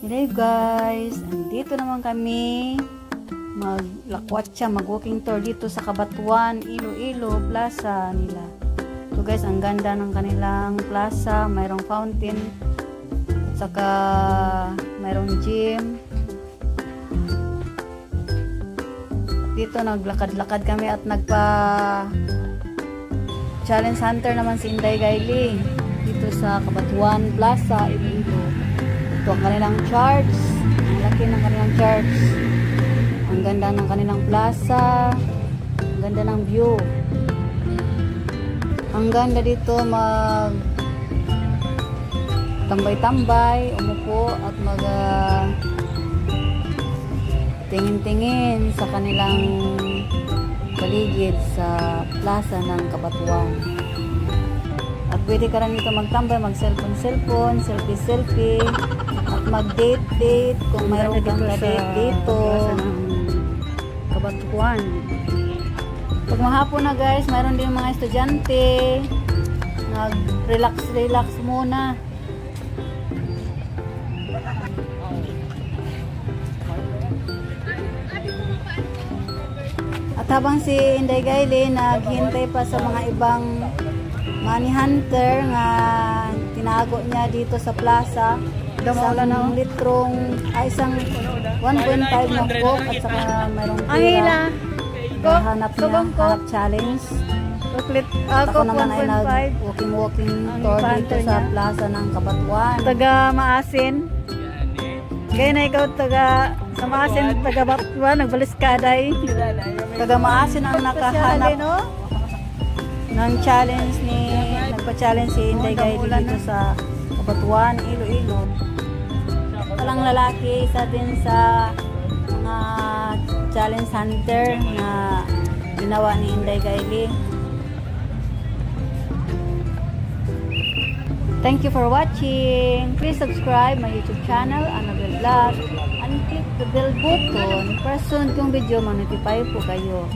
Hello guys, andito naman kami maglakwatsa, mag-walking tour dito sa Cabatuan, Iloilo Plaza nila. So guys, ang ganda ng kanilang plaza, mayroong fountain, saka mayroong gym. Dito naglakad-lakad kami at challenge hunter naman si Inday Gaili dito sa Cabatuan Plaza, Iloilo. Ito ang kanilang charts. Ang laki ng kanilang charts. Ang ganda ng kanilang plaza. Ang ganda ng view. Ang ganda dito mag tambay-tambay, umupo at mag tingin-tingin sa kanilang paligid sa plaza ng Cabatuan. At pwede ka rin dito magtambay, mag-cellphone, selfie, at mag-date kung mayroon kang na-date dito. Cabatuan. Pag mahapon na guys, mayroon din mga estudyante. Nag-relax muna. At habang si Inday Gaili naghintay pa sa mga ibang money hunter nga tinago niya dito sa plaza, isang litrong isang 1.5 na coke at saka mayroong pira. Hanap challenge. Ako naman ay nag-walking tour dito sa plaza ng Cabatuan. Taga Maasin. Kaya na ikaw taga sa Maasin, taga Cabatuan, nagbaliskaday. Taga Maasin ang nakahanap ng challenge nagpa-challenge si Inday Gaili dito sa Cabatuan, Iloilo. Talang lalaki, isa din sa mga challenge hunter na ginawa ni Inday Gaili. Thank you for watching. Please subscribe my YouTube channel, Annabel Vlog, and click the bell button para sunod kong video ma-notify po kayo.